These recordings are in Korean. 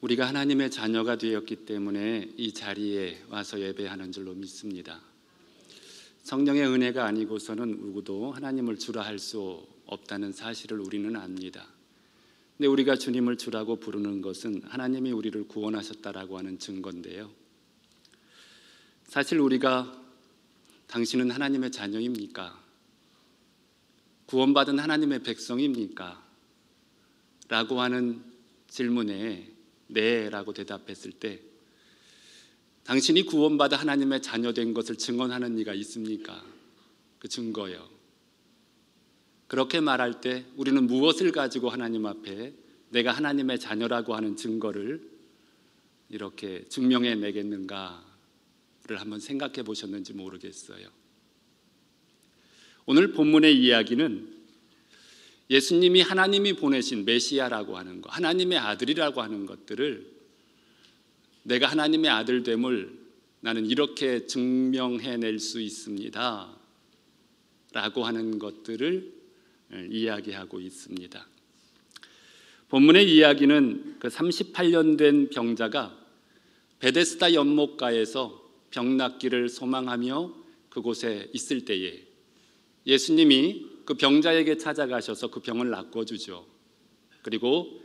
우리가 하나님의 자녀가 되었기 때문에 이 자리에 와서 예배하는 줄로 믿습니다. 성령의 은혜가 아니고서는 누구도 하나님을 주라 할 수 없다는 사실을 우리는 압니다. 근데 우리가 주님을 주라고 부르는 것은 하나님이 우리를 구원하셨다라고 하는 증거인데요. 사실 우리가 당신은 하나님의 자녀입니까? 구원받은 하나님의 백성입니까? 라고 하는 질문에 네 라고 대답했을 때 당신이 구원받아 하나님의 자녀된 것을 증언하는 이가 있습니까? 그 증거요. 그렇게 말할 때 우리는 무엇을 가지고 하나님 앞에 내가 하나님의 자녀라고 하는 증거를 이렇게 증명해 내겠는가를 한번 생각해 보셨는지 모르겠어요. 오늘 본문의 이야기는 예수님이 하나님이 보내신 메시아라고 하는 것, 하나님의 아들이라고 하는 것들을 내가 하나님의 아들됨을 나는 이렇게 증명해낼 수 있습니다 라고 하는 것들을 이야기하고 있습니다. 본문의 이야기는 그 38년 된 병자가 베데스다 연못가에서 병 낫기를 소망하며 그곳에 있을 때에 예수님이 그 병자에게 찾아가셔서 그 병을 낚아주죠. 그리고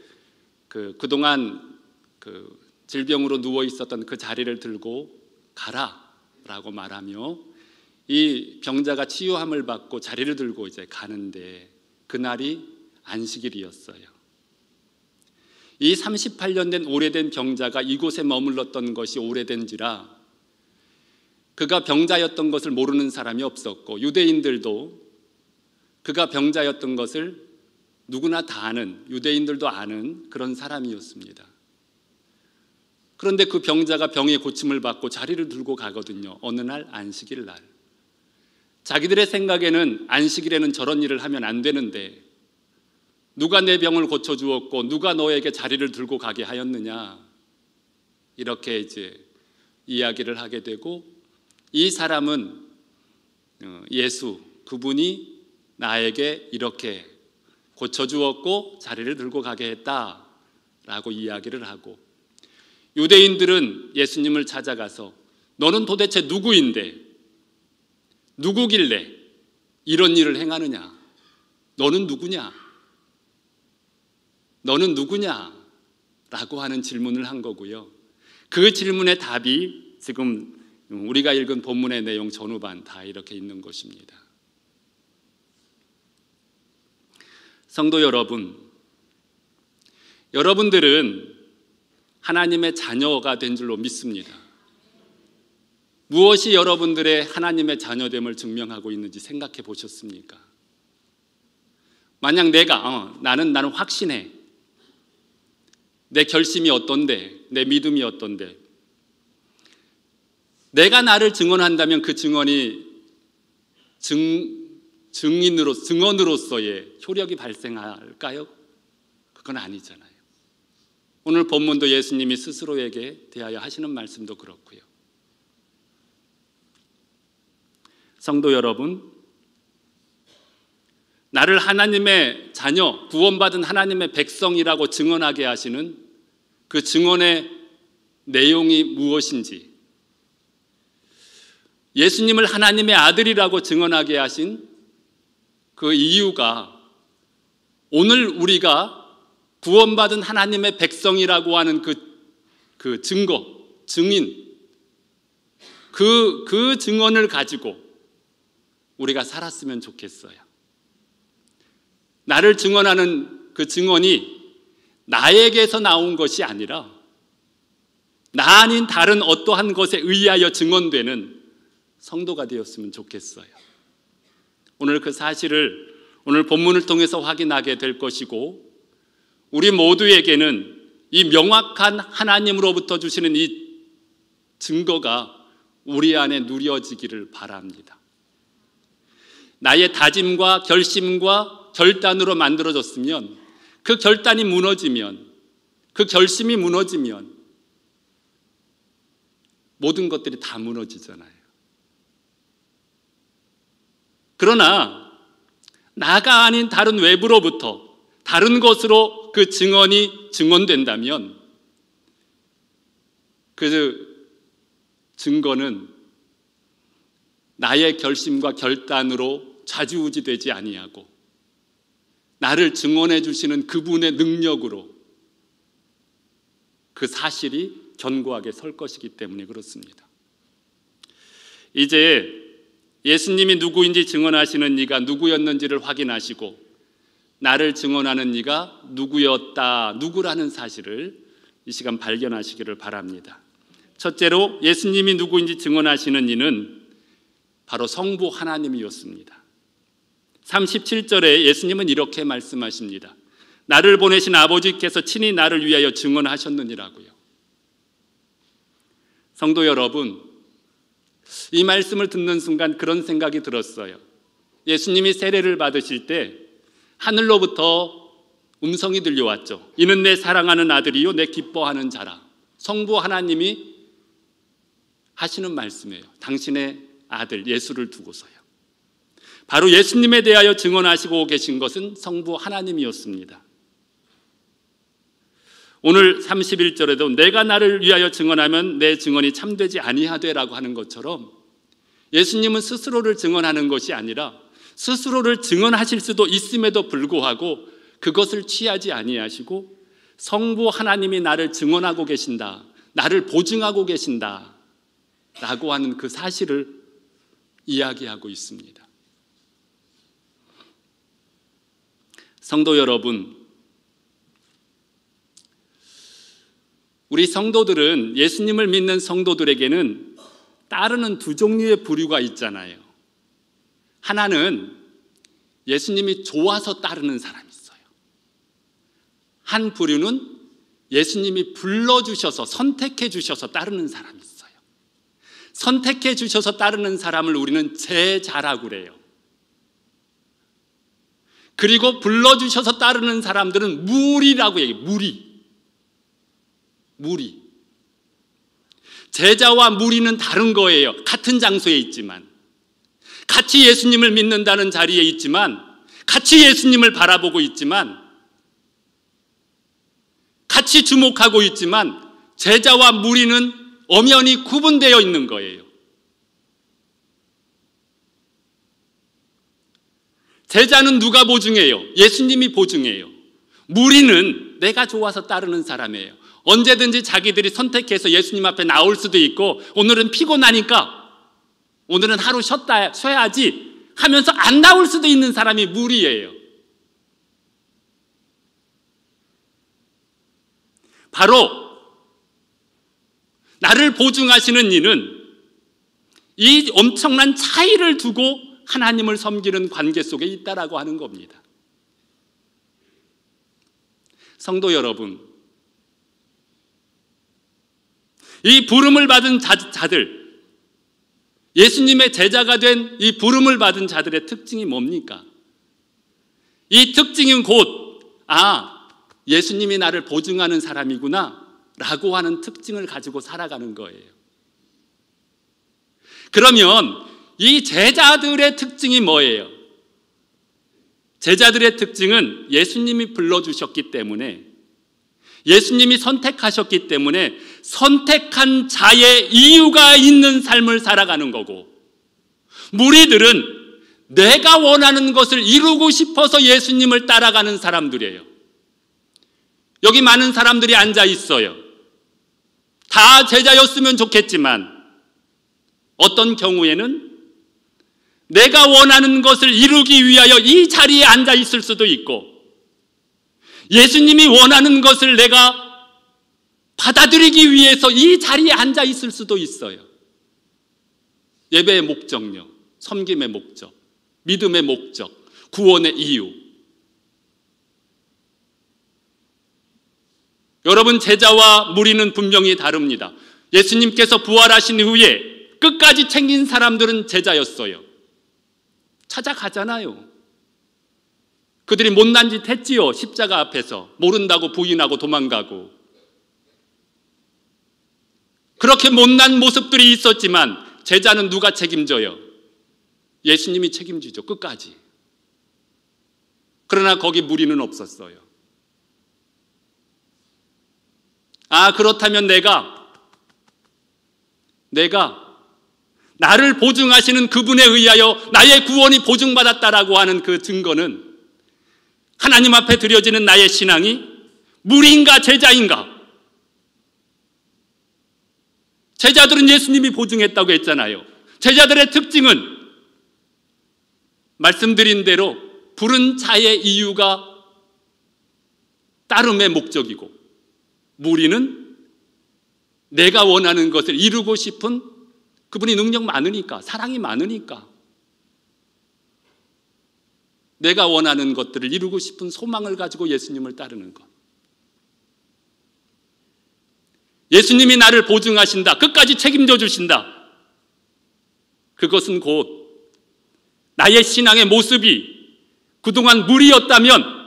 그동안 질병으로 누워 있었던 그 자리를 들고 가라라고 말하며 이 병자가 치유함을 받고 자리를 들고 이제 가는데 그날이 안식일이었어요. 이 38년 된 오래된 병자가 이곳에 머물렀던 것이 오래된지라 그가 병자였던 것을 모르는 사람이 없었고 유대인들도 그가 병자였던 것을 누구나 다 아는, 유대인들도 아는 그런 사람이었습니다. 그런데 그 병자가 병의 고침을 받고 자리를 들고 가거든요. 어느 날 안식일 날. 자기들의 생각에는 안식일에는 저런 일을 하면 안 되는데 누가 내 병을 고쳐주었고 누가 너에게 자리를 들고 가게 하였느냐 이렇게 이제 이야기를 하게 되고 이 사람은 예수 그분이 나에게 이렇게 고쳐주었고 자리를 들고 가게 했다라고 이야기를 하고 유대인들은 예수님을 찾아가서 너는 도대체 누구인데 누구길래 이런 일을 행하느냐? 너는 누구냐? 너는 누구냐? 라고 하는 질문을 한 거고요. 그 질문의 답이 지금 우리가 읽은 본문의 내용 전후반 다 이렇게 있는 것입니다. 성도 여러분, 여러분들은 하나님의 자녀가 된 줄로 믿습니다. 무엇이 여러분들의 하나님의 자녀됨을 증명하고 있는지 생각해 보셨습니까? 만약 나는 확신해. 내 결심이 어떤데, 내 믿음이 어떤데, 내가 나를 증언한다면 그 증언이 증언으로서의 효력이 발생할까요? 그건 아니잖아요. 오늘 본문도 예수님이 스스로에게 대하여 하시는 말씀도 그렇고요. 성도 여러분, 나를 하나님의 자녀, 구원받은 하나님의 백성이라고 증언하게 하시는 그 증언의 내용이 무엇인지, 예수님을 하나님의 아들이라고 증언하게 하신 그 이유가 오늘 우리가 구원받은 하나님의 백성이라고 하는 그 증거, 증인, 그 증언을 가지고 우리가 살았으면 좋겠어요. 나를 증언하는 그 증언이 나에게서 나온 것이 아니라 나 아닌 다른 어떠한 것에 의하여 증언되는 성도가 되었으면 좋겠어요. 오늘 그 사실을 오늘 본문을 통해서 확인하게 될 것이고 우리 모두에게는 이 명확한 하나님으로부터 주시는 이 증거가 우리 안에 누려지기를 바랍니다. 나의 다짐과 결심과 결단으로 만들어졌으면 그 결단이 무너지면 그 결심이 무너지면 모든 것들이 다 무너지잖아요. 그러나 나가 아닌 다른 외부로부터 다른 것으로 그 증언이 증언된다면 그 증거는 나의 결심과 결단으로 좌지우지되지 아니하고 나를 증언해 주시는 그분의 능력으로 그 사실이 견고하게 설 것이기 때문에 그렇습니다. 이제 예수님이 누구인지 증언하시는 이가 누구였는지를 확인하시고 나를 증언하는 이가 누구였다, 누구라는 사실을 이 시간 발견하시기를 바랍니다. 첫째로 예수님이 누구인지 증언하시는 이는 바로 성부 하나님이었습니다. 37절에 예수님은 이렇게 말씀하십니다. 나를 보내신 아버지께서 친히 나를 위하여 증언하셨느니라고요. 성도 여러분, 이 말씀을 듣는 순간 그런 생각이 들었어요. 예수님이 세례를 받으실 때 하늘로부터 음성이 들려왔죠. 이는 내 사랑하는 아들이요 내 기뻐하는 자라. 성부 하나님이 하시는 말씀이에요. 당신의 아들 예수를 두고서요. 바로 예수님에 대하여 증언하시고 계신 것은 성부 하나님이었습니다. 오늘 31절에도 내가 나를 위하여 증언하면 내 증언이 참되지 아니하되라고 하는 것처럼 예수님은 스스로를 증언하는 것이 아니라 스스로를 증언하실 수도 있음에도 불구하고 그것을 취하지 아니하시고 성부 하나님이 나를 증언하고 계신다, 나를 보증하고 계신다 라고 하는 그 사실을 이야기하고 있습니다. 성도 여러분, 우리 성도들은 예수님을 믿는 성도들에게는 따르는 두 종류의 부류가 있잖아요. 하나는 예수님이 좋아서 따르는 사람이 있어요. 한 부류는 예수님이 불러주셔서 선택해 주셔서 따르는 사람이 있어요. 선택해 주셔서 따르는 사람을 우리는 제자라고 그래요. 그리고 불러주셔서 따르는 사람들은 무리라고 얘기해요. 무리. 제자와 무리는 다른 거예요. 같은 장소에 있지만, 같이 예수님을 믿는다는 자리에 있지만, 같이 예수님을 바라보고 있지만, 같이 주목하고 있지만 제자와 무리는 엄연히 구분되어 있는 거예요. 제자는 누가 보증해요? 예수님이 보증해요. 무리는 내가 좋아서 따르는 사람이에요. 언제든지 자기들이 선택해서 예수님 앞에 나올 수도 있고, 오늘은 피곤하니까 오늘은 하루 쉬어야지 하면서 안 나올 수도 있는 사람이 무리예요. 바로 나를 보증하시는 이는 이 엄청난 차이를 두고 하나님을 섬기는 관계 속에 있다라고 하는 겁니다. 성도 여러분, 이 부름을 받은 자들, 예수님의 제자가 된 이 부름을 받은 자들의 특징이 뭡니까? 이 특징은 곧 예수님이 나를 보증하는 사람이구나 라고 하는 특징을 가지고 살아가는 거예요. 그러면 이 제자들의 특징이 뭐예요? 제자들의 특징은 예수님이 불러주셨기 때문에, 예수님이 선택하셨기 때문에 선택한 자의 이유가 있는 삶을 살아가는 거고, 무리들은 내가 원하는 것을 이루고 싶어서 예수님을 따라가는 사람들이에요. 여기 많은 사람들이 앉아 있어요. 다 제자였으면 좋겠지만 어떤 경우에는 내가 원하는 것을 이루기 위하여 이 자리에 앉아 있을 수도 있고, 예수님이 원하는 것을 내가 받아들이기 위해서 이 자리에 앉아 있을 수도 있어요. 예배의 목적요, 섬김의 목적, 믿음의 목적, 구원의 이유. 여러분, 제자와 무리는 분명히 다릅니다. 예수님께서 부활하신 후에 끝까지 챙긴 사람들은 제자였어요. 찾아가잖아요. 그들이 못난 짓 했지요. 십자가 앞에서 모른다고 부인하고 도망가고, 그렇게 못난 모습들이 있었지만 제자는 누가 책임져요? 예수님이 책임지죠. 끝까지. 그러나 거기 무리는 없었어요. 그렇다면 내가 내가 나를 보증하시는 그분에 의하여 나의 구원이 보증받았다라고 하는 그 증거는 하나님 앞에 드려지는 나의 신앙이 무리인가 제자인가? 제자들은 예수님이 보증했다고 했잖아요. 제자들의 특징은 말씀드린 대로 부른 자의 이유가 따름의 목적이고, 무리는 내가 원하는 것을 이루고 싶은, 그분이 능력 많으니까, 사랑이 많으니까 내가 원하는 것들을 이루고 싶은 소망을 가지고 예수님을 따르는 것. 예수님이 나를 보증하신다, 끝까지 책임져 주신다. 그것은 곧 나의 신앙의 모습이 그동안 무리였다면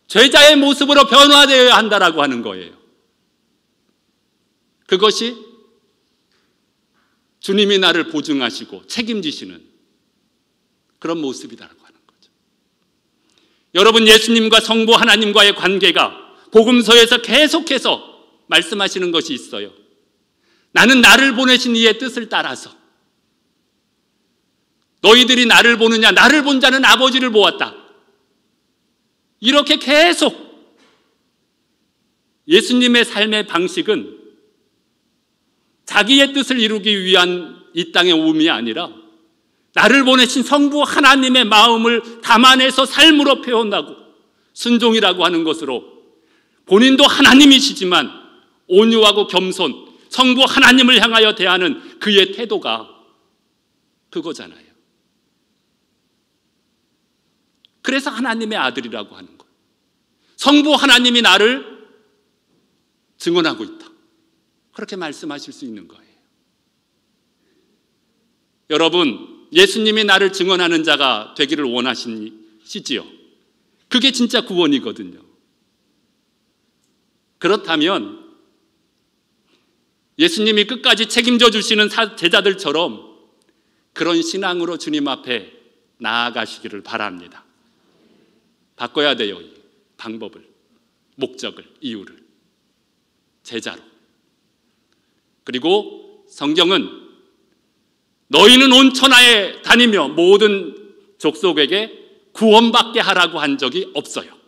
제자의 모습으로 변화되어야 한다라고 하는 거예요. 그것이 주님이 나를 보증하시고 책임지시는 그런 모습이다라고 하는 거죠. 여러분, 예수님과 성부 하나님과의 관계가 복음서에서 계속해서 말씀하시는 것이 있어요. 나는 나를 보내신 이의 뜻을 따라서, 너희들이 나를 보느냐, 나를 본 자는 아버지를 보았다. 이렇게 계속 예수님의 삶의 방식은 자기의 뜻을 이루기 위한 이 땅의 오음이 아니라 나를 보내신 성부 하나님의 마음을 담아내서 삶으로 표현하고 순종이라고 하는 것으로 본인도 하나님이시지만 온유하고 겸손, 성부 하나님을 향하여 대하는 그의 태도가 그거잖아요. 그래서 하나님의 아들이라고 하는 거예요. 성부 하나님이 나를 증언하고 있다, 그렇게 말씀하실 수 있는 거예요. 여러분, 예수님이 나를 증언하는 자가 되기를 원하시지요? 그게 진짜 구원이거든요. 그렇다면 예수님이 끝까지 책임져 주시는 제자들처럼 그런 신앙으로 주님 앞에 나아가시기를 바랍니다. 바꿔야 돼요. 방법을, 목적을, 이유를. 제자로. 그리고 성경은 너희는 온 천하에 다니며 모든 족속에게 구원받게 하라고 한 적이 없어요.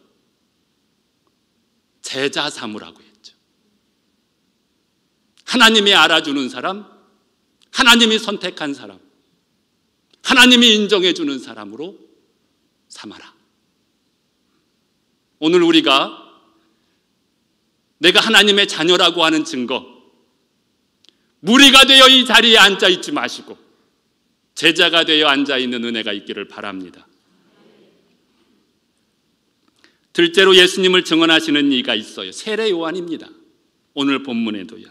제자 삼으라고 했죠. 하나님이 알아주는 사람, 하나님이 선택한 사람, 하나님이 인정해 주는 사람으로 삼아라. 오늘 우리가 내가 하나님의 자녀라고 하는 증거, 무리가 되어 이 자리에 앉아 있지 마시고 제자가 되어 앉아 있는 은혜가 있기를 바랍니다. 둘째로 예수님을 증언하시는 이가 있어요. 세례 요한입니다. 오늘 본문에도요.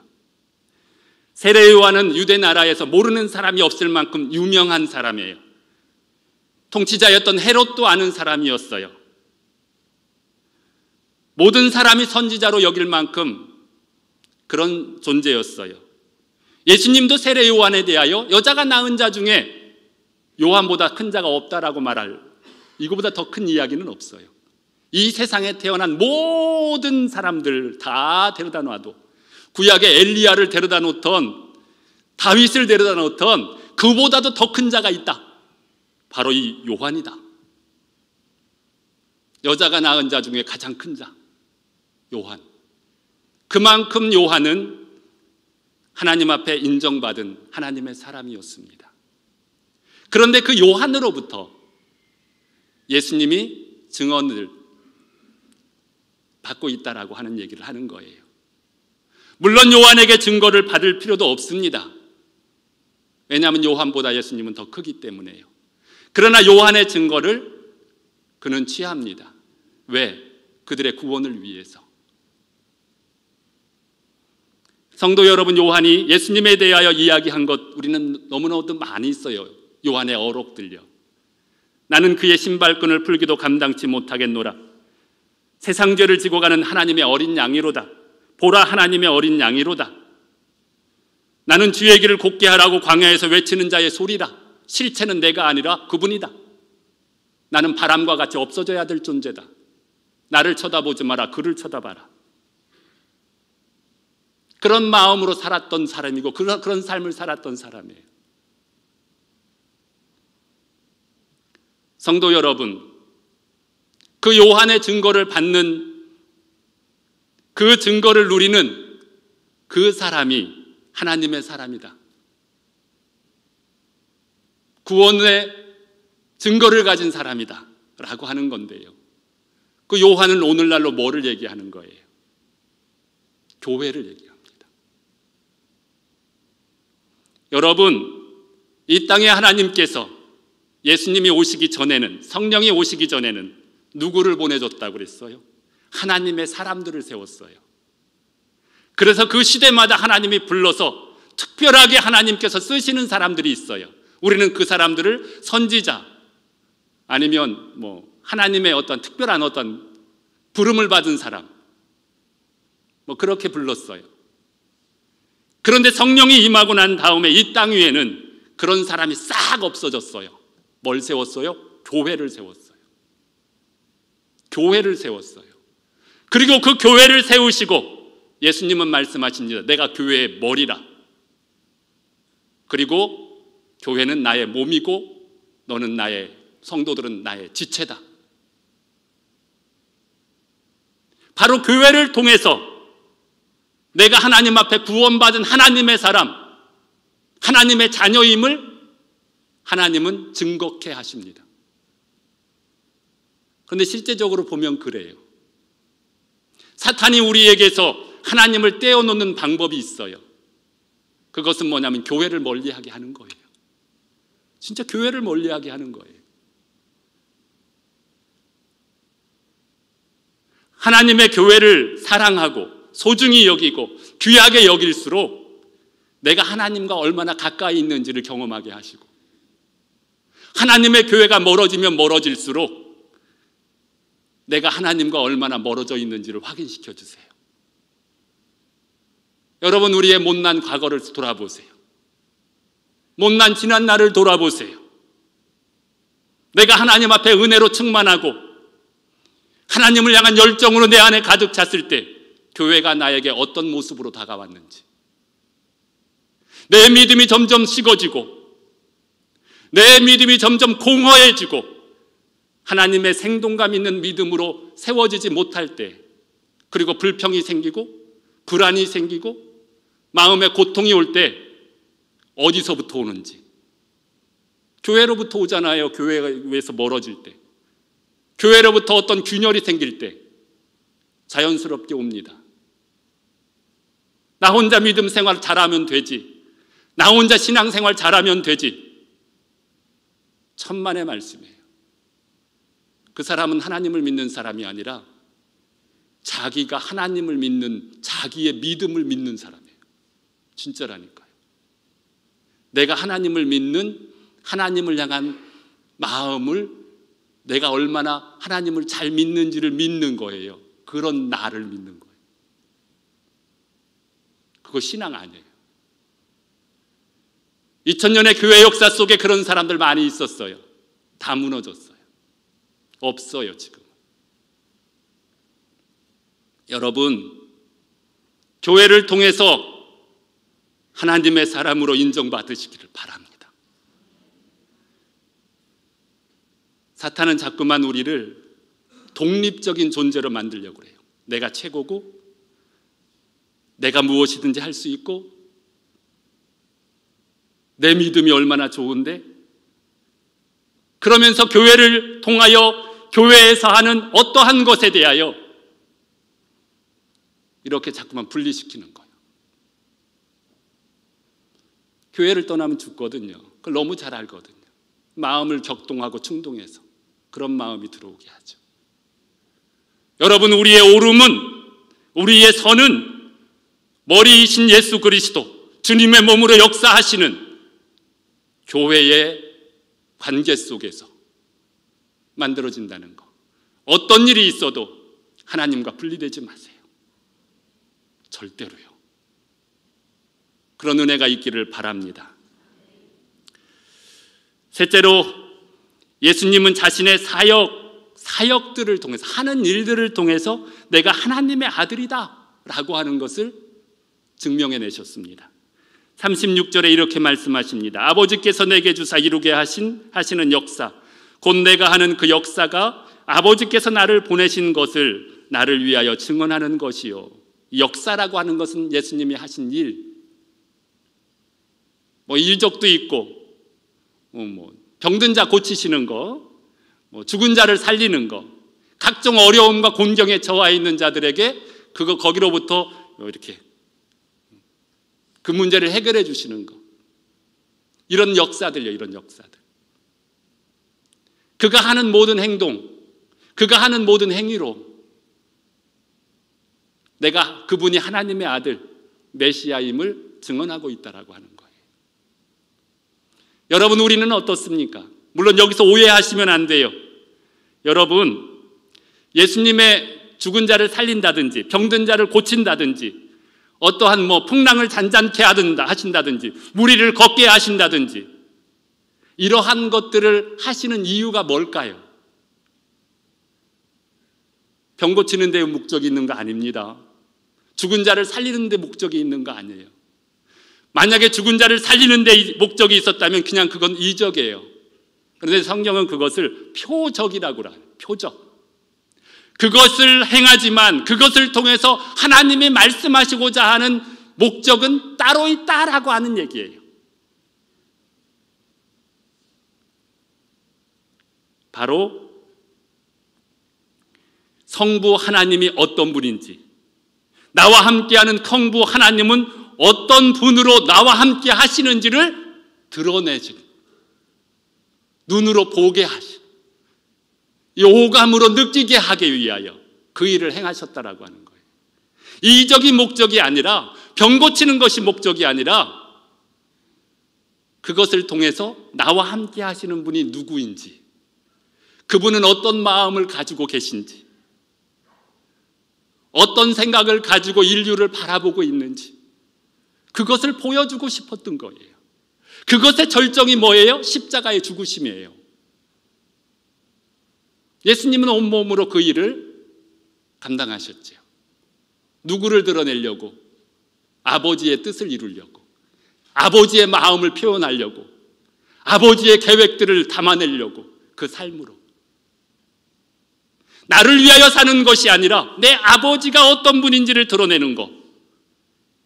세례 요한은 유대 나라에서 모르는 사람이 없을 만큼 유명한 사람이에요. 통치자였던 헤롯도 아는 사람이었어요. 모든 사람이 선지자로 여길 만큼 그런 존재였어요. 예수님도 세례 요한에 대하여 여자가 낳은 자 중에 요한보다 큰 자가 없다라고 말할, 이거보다 더 큰 이야기는 없어요. 이 세상에 태어난 모든 사람들 다 데려다 놔도, 구약에 엘리야를 데려다 놓던, 다윗을 데려다 놓던 그보다도 더 큰 자가 있다. 바로 이 요한이다. 여자가 낳은 자 중에 가장 큰 자, 요한. 그만큼 요한은 하나님 앞에 인정받은 하나님의 사람이었습니다. 그런데 그 요한으로부터 예수님이 증언을 받고 있다라고 하는 얘기를 하는 거예요. 물론 요한에게 증거를 받을 필요도 없습니다. 왜냐하면 요한보다 예수님은 더 크기 때문에요. 그러나 요한의 증거를 그는 취합니다. 왜? 그들의 구원을 위해서. 성도 여러분, 요한이 예수님에 대하여 이야기한 것 우리는 너무나도 많이 있어요. 요한의 어록들요. 나는 그의 신발끈을 풀기도 감당치 못하겠노라. 세상 죄를 지고 가는 하나님의 어린 양이로다. 보라, 하나님의 어린 양이로다. 나는 주의 길을 곧게 하라고 광야에서 외치는 자의 소리라. 실체는 내가 아니라 그분이다. 나는 바람과 같이 없어져야 될 존재다. 나를 쳐다보지 마라. 그를 쳐다봐라. 그런 마음으로 살았던 사람이고 그런 삶을 살았던 사람이에요. 성도 여러분, 그 요한의 증거를 받는, 그 증거를 누리는 그 사람이 하나님의 사람이다. 구원의 증거를 가진 사람이다 라고 하는 건데요, 그 요한은 오늘날로 뭐를 얘기하는 거예요? 교회를 얘기합니다. 여러분, 이 땅에 하나님께서 예수님이 오시기 전에는, 성령이 오시기 전에는 누구를 보내줬다고 그랬어요? 하나님의 사람들을 세웠어요. 그래서 그 시대마다 하나님이 불러서 특별하게 하나님께서 쓰시는 사람들이 있어요. 우리는 그 사람들을 선지자, 아니면 하나님의 어떤 특별한 어떤 부름을 받은 사람, 그렇게 불렀어요. 그런데 성령이 임하고 난 다음에 이 땅 위에는 그런 사람이 싹 없어졌어요. 뭘 세웠어요? 교회를 세웠어요. 교회를 세웠어요. 그리고 그 교회를 세우시고 예수님은 말씀하십니다. 내가 교회의 머리라. 그리고 교회는 나의 몸이고 너는 나의, 성도들은 나의 지체다. 바로 교회를 통해서 내가 하나님 앞에 구원받은 하나님의 사람, 하나님의 자녀임을 하나님은 증거케 하십니다. 그런데 실제적으로 보면 그래요. 사탄이 우리에게서 하나님을 떼어놓는 방법이 있어요. 그것은 뭐냐면 교회를 멀리하게 하는 거예요. 진짜 교회를 멀리하게 하는 거예요. 하나님의 교회를 사랑하고 소중히 여기고 귀하게 여길수록 내가 하나님과 얼마나 가까이 있는지를 경험하게 하시고, 하나님의 교회가 멀어지면 멀어질수록 내가 하나님과 얼마나 멀어져 있는지를 확인시켜 주세요. 여러분, 우리의 못난 과거를 돌아보세요. 못난 지난 날을 돌아보세요. 내가 하나님 앞에 은혜로 충만하고 하나님을 향한 열정으로 내 안에 가득 찼을 때 교회가 나에게 어떤 모습으로 다가왔는지, 내 믿음이 점점 식어지고 내 믿음이 점점 공허해지고 하나님의 생동감 있는 믿음으로 세워지지 못할 때, 그리고 불평이 생기고 불안이 생기고 마음에 고통이 올 때 어디서부터 오는지, 교회로부터 오잖아요. 교회에서 멀어질 때, 교회로부터 어떤 균열이 생길 때 자연스럽게 옵니다. 나 혼자 믿음 생활 잘하면 되지, 나 혼자 신앙생활 잘하면 되지. 천만의 말씀이에요. 그 사람은 하나님을 믿는 사람이 아니라 자기가 하나님을 믿는, 자기의 믿음을 믿는 사람이에요. 진짜라니까요. 내가 하나님을 믿는, 하나님을 향한 마음을, 내가 얼마나 하나님을 잘 믿는지를 믿는 거예요. 그런 나를 믿는 거예요. 그거 신앙 아니에요. 2000년의 교회 역사 속에 그런 사람들 많이 있었어요. 다 무너졌어요. 없어요, 지금. 여러분, 교회를 통해서 하나님의 사람으로 인정받으시기를 바랍니다. 사탄은 자꾸만 우리를 독립적인 존재로 만들려고 해요. 내가 최고고 내가 무엇이든지 할 수 있고 내 믿음이 얼마나 좋은데, 그러면서 교회를 통하여 교회에서 하는 어떠한 것에 대하여 이렇게 자꾸만 분리시키는 거예요. 교회를 떠나면 죽거든요. 그걸 너무 잘 알거든요. 마음을 격동하고 충동해서 그런 마음이 들어오게 하죠. 여러분, 우리의 오름은, 우리의 선은 머리이신 예수 그리스도, 주님의 몸으로 역사하시는 교회의 관계 속에서 만들어진다는 거. 어떤 일이 있어도 하나님과 분리되지 마세요. 절대로요. 그런 은혜가 있기를 바랍니다. 셋째로, 예수님은 자신의 사역들을 통해서, 하는 일들을 통해서 내가 하나님의 아들이다 라고 하는 것을 증명해내셨습니다. 36절에 이렇게 말씀하십니다. 아버지께서 내게 주사 이루게 하시는 역사, 곧 내가 하는 그 역사가 아버지께서 나를 보내신 것을 나를 위하여 증언하는 것이요. 역사라고 하는 것은 예수님이 하신 일, 일적도 있고, 병든 자 고치시는 거, 죽은 자를 살리는 거, 각종 어려움과 곤경에 처해 있는 자들에게 거기로부터 이렇게 그 문제를 해결해 주시는 거, 이런 역사들요, 이런 역사들. 그가 하는 모든 행동, 그가 하는 모든 행위로 내가 그분이 하나님의 아들 메시아임을 증언하고 있다라고 하는 거예요. 여러분, 우리는 어떻습니까? 물론 여기서 오해하시면 안 돼요. 여러분, 예수님의 죽은 자를 살린다든지 병든 자를 고친다든지 어떠한 풍랑을 잔잔케 하신다든지 무리를 걷게 하신다든지 이러한 것들을 하시는 이유가 뭘까요? 병 고치는 데 목적이 있는 거 아닙니다. 죽은 자를 살리는 데 목적이 있는 거 아니에요. 만약에 죽은 자를 살리는 데 목적이 있었다면 그냥 그건 이적이에요. 그런데 성경은 그것을 표적이라고 해요. 표적. 그것을 행하지만 그것을 통해서 하나님이 말씀하시고자 하는 목적은 따로 있다라고 하는 얘기예요. 바로 성부 하나님이 어떤 분인지, 나와 함께하는 성부 하나님은 어떤 분으로 나와 함께 하시는지를 드러내시는, 눈으로 보게 하시는, 이 오감으로 느끼게 하기 위하여 그 일을 행하셨다라고 하는 거예요. 이적인 목적이 아니라, 병 고치는 것이 목적이 아니라 그것을 통해서 나와 함께 하시는 분이 누구인지, 그분은 어떤 마음을 가지고 계신지, 어떤 생각을 가지고 인류를 바라보고 있는지 그것을 보여주고 싶었던 거예요. 그것의 절정이 뭐예요? 십자가의 죽으심이에요. 예수님은 온몸으로 그 일을 감당하셨죠. 누구를 드러내려고? 아버지의 뜻을 이루려고, 아버지의 마음을 표현하려고, 아버지의 계획들을 담아내려고, 그 삶으로. 나를 위하여 사는 것이 아니라 내 아버지가 어떤 분인지를 드러내는 것,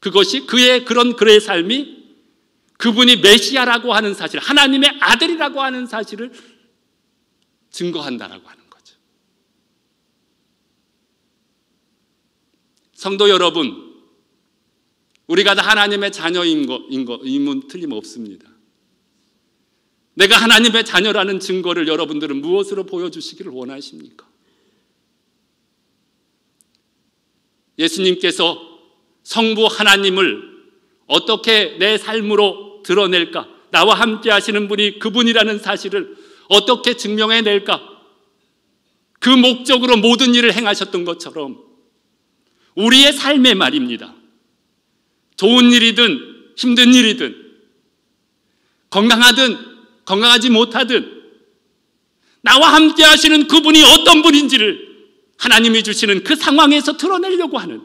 그것이 그의 삶이 그분이 메시아라고 하는 사실, 하나님의 아들이라고 하는 사실을 증거한다라고 하는 거죠. 성도 여러분, 우리가 다 하나님의 자녀임은 틀림없습니다. 내가 하나님의 자녀라는 증거를 여러분들은 무엇으로 보여주시기를 원하십니까? 예수님께서 성부 하나님을 어떻게 내 삶으로 드러낼까? 나와 함께 하시는 분이 그분이라는 사실을 어떻게 증명해낼까? 그 목적으로 모든 일을 행하셨던 것처럼 우리의 삶에 말입니다. 좋은 일이든 힘든 일이든 건강하든 건강하지 못하든 나와 함께 하시는 그분이 어떤 분인지를 하나님이 주시는 그 상황에서 드러내려고 하는,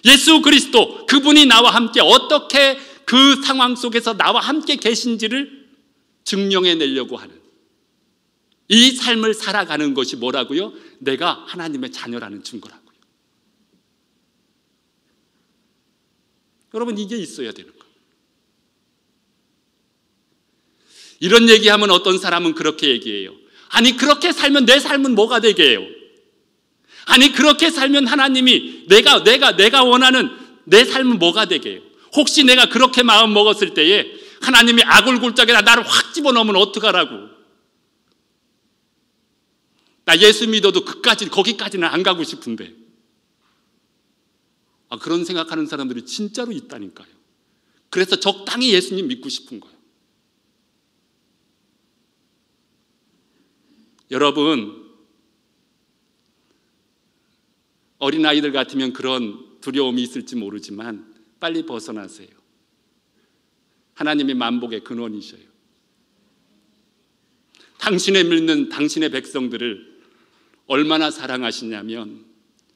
예수 그리스도 그분이 나와 함께 어떻게 그 상황 속에서 나와 함께 계신지를 증명해내려고 하는 이 삶을 살아가는 것이 뭐라고요? 내가 하나님의 자녀라는 증거라고요. 여러분, 이게 있어야 되는 거예요. 이런 얘기하면 어떤 사람은 그렇게 얘기해요. 아니, 그렇게 살면 내 삶은 뭐가 되게 해요? 아니, 그렇게 살면 하나님이 내가 원하는 내 삶은 뭐가 되게 해요? 혹시 내가 그렇게 마음 먹었을 때에 하나님이 아굴골짜기나 나를 확 집어넣으면 어떡하라고? 나 예수 믿어도 거기까지는 안 가고 싶은데. 그런 생각하는 사람들이 진짜로 있다니까요. 그래서 적당히 예수님 믿고 싶은 거예요. 여러분, 어린아이들 같으면 그런 두려움이 있을지 모르지만 빨리 벗어나세요. 하나님이 만복의 근원이셔요. 당신의 믿는 당신의 백성들을 얼마나 사랑하시냐면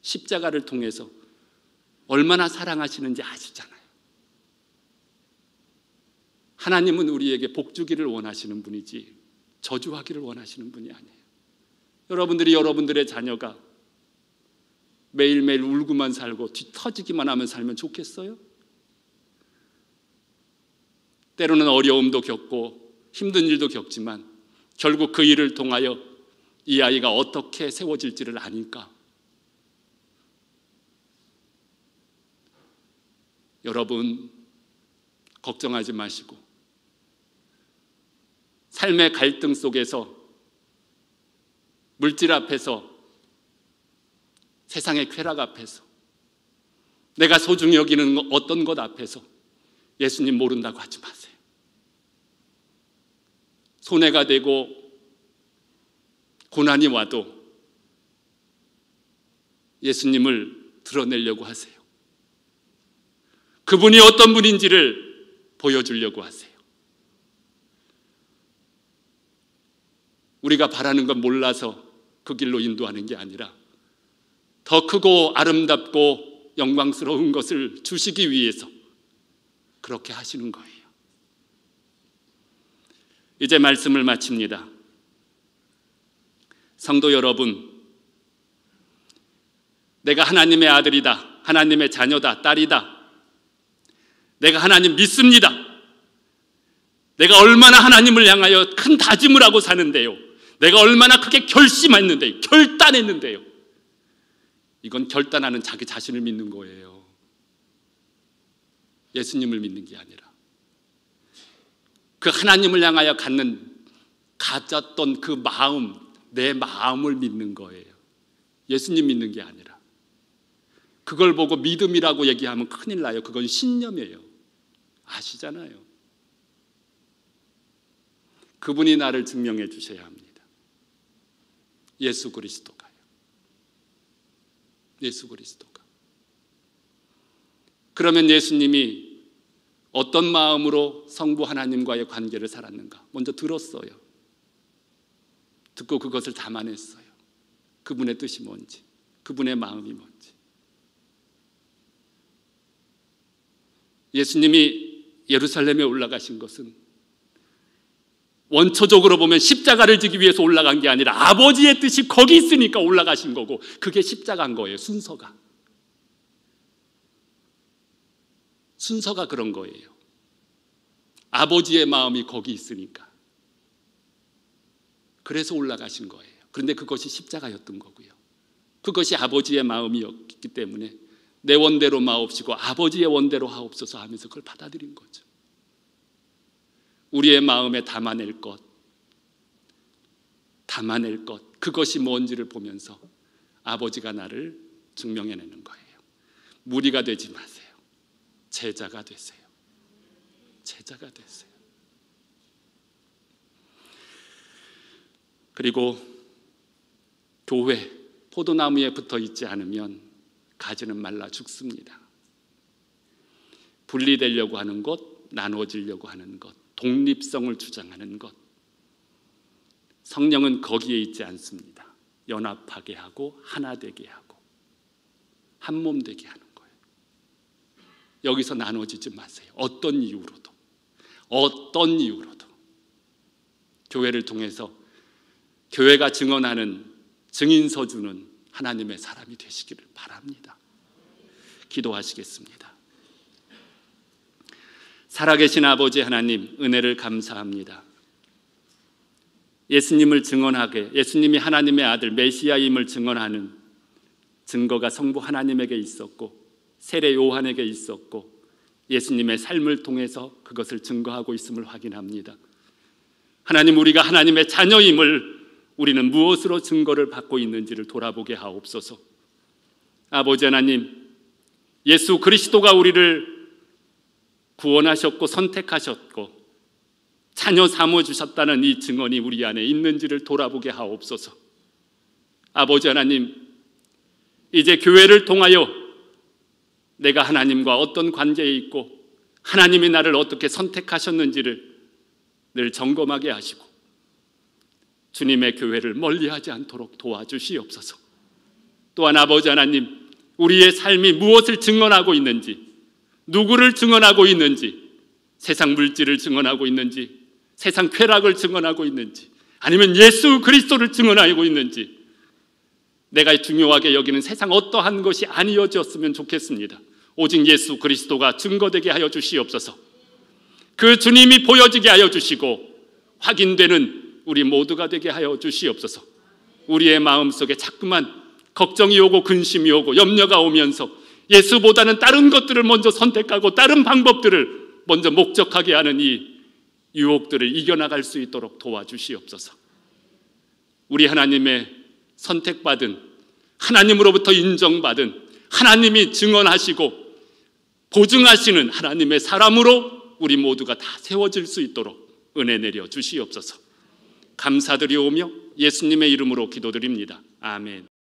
십자가를 통해서 얼마나 사랑하시는지 아시잖아요. 하나님은 우리에게 복 주기를 원하시는 분이지 저주하기를 원하시는 분이 아니에요. 여러분들이 여러분들의 자녀가 매일매일 울고만 살고 뒤터지기만 하면 살면 좋겠어요? 때로는 어려움도 겪고 힘든 일도 겪지만 결국 그 일을 통하여 이 아이가 어떻게 세워질지를 아니까. 여러분 걱정하지 마시고 삶의 갈등 속에서 물질 앞에서 세상의 쾌락 앞에서 내가 소중히 여기는 어떤 것 앞에서 예수님 모른다고 하지 마세요. 손해가 되고 고난이 와도 예수님을 드러내려고 하세요. 그분이 어떤 분인지를 보여주려고 하세요. 우리가 바라는 건 몰라서 그 길로 인도하는 게 아니라 더 크고 아름답고 영광스러운 것을 주시기 위해서 그렇게 하시는 거예요. 이제 말씀을 마칩니다. 성도 여러분, 내가 하나님의 아들이다, 하나님의 자녀다, 딸이다, 내가 하나님 믿습니다, 내가 얼마나 하나님을 향하여 큰 다짐을 하고 사는데요, 내가 얼마나 크게 결심했는데요, 결단했는데요. 이건 결단하는 자기 자신을 믿는 거예요. 예수님을 믿는 게 아니라 그 하나님을 향하여 가졌던 그 마음, 내 마음을 믿는 거예요. 예수님 믿는 게 아니라. 그걸 보고 믿음이라고 얘기하면 큰일 나요. 그건 신념이에요. 아시잖아요. 그분이 나를 증명해 주셔야 합니다. 예수 그리스도가요. 예수 그리스도가. 그러면 예수님이 어떤 마음으로 성부 하나님과의 관계를 살았는가? 먼저 들었어요. 듣고 그것을 담아냈어요. 그분의 뜻이 뭔지, 그분의 마음이 뭔지. 예수님이 예루살렘에 올라가신 것은 원초적으로 보면 십자가를 지기 위해서 올라간 게 아니라 아버지의 뜻이 거기 있으니까 올라가신 거고, 그게 십자가인 거예요. 순서가 그런 거예요. 아버지의 마음이 거기 있으니까. 그래서 올라가신 거예요. 그런데 그것이 십자가였던 거고요. 그것이 아버지의 마음이었기 때문에 내 원대로 마옵시고 아버지의 원대로 하옵소서 하면서 그걸 받아들인 거죠. 우리의 마음에 담아낼 것, 그것이 뭔지를 보면서 아버지가 나를 증명해내는 거예요. 무리가 되지 마세요. 제자가 되세요. 제자가 되세요. 그리고 교회, 포도나무에 붙어 있지 않으면 가지는 말라 죽습니다. 분리되려고 하는 것, 나눠지려고 하는 것, 독립성을 주장하는 것, 성령은 거기에 있지 않습니다. 연합하게 하고 하나 되게 하고 한 몸 되게 하는 거예요. 여기서 나눠지지 마세요. 어떤 이유로도 교회를 통해서 교회가 증언하는 증인서 주는 하나님의 사람이 되시기를 바랍니다. 기도하시겠습니다. 살아계신 아버지 하나님, 은혜를 감사합니다. 예수님을 증언하게, 예수님이 하나님의 아들 메시아임을 증언하는 증거가 성부 하나님에게 있었고 세례 요한에게 있었고 예수님의 삶을 통해서 그것을 증거하고 있음을 확인합니다. 하나님, 우리가 하나님의 자녀임을 우리는 무엇으로 증거를 받고 있는지를 돌아보게 하옵소서. 아버지 하나님, 예수 그리스도가 우리를 구원하셨고 선택하셨고 자녀 삼아주셨다는 이 증언이 우리 안에 있는지를 돌아보게 하옵소서. 아버지 하나님, 이제 교회를 통하여 내가 하나님과 어떤 관계에 있고 하나님이 나를 어떻게 선택하셨는지를 늘 점검하게 하시고 주님의 교회를 멀리하지 않도록 도와주시옵소서. 또한 아버지 하나님, 우리의 삶이 무엇을 증언하고 있는지, 누구를 증언하고 있는지 세상 물질을 증언하고 있는지, 세상 쾌락을 증언하고 있는지, 아니면 예수 그리스도를 증언하고 있는지, 내가 중요하게 여기는 세상 어떠한 것이 아니어졌으면 좋겠습니다. 오직 예수 그리스도가 증거되게 하여 주시옵소서. 그 주님이 보여지게 하여 주시고 확인되는 우리 모두가 되게 하여 주시옵소서. 우리의 마음속에 자꾸만 걱정이 오고 근심이 오고 염려가 오면서 예수보다는 다른 것들을 먼저 선택하고 다른 방법들을 먼저 목적하게 하는 이 유혹들을 이겨나갈 수 있도록 도와주시옵소서. 우리 하나님의 선택받은, 하나님으로부터 인정받은, 하나님이 증언하시고 보증하시는 하나님의 사람으로 우리 모두가 다 세워질 수 있도록 은혜 내려 주시옵소서. 감사드리오며 예수님의 이름으로 기도드립니다. 아멘.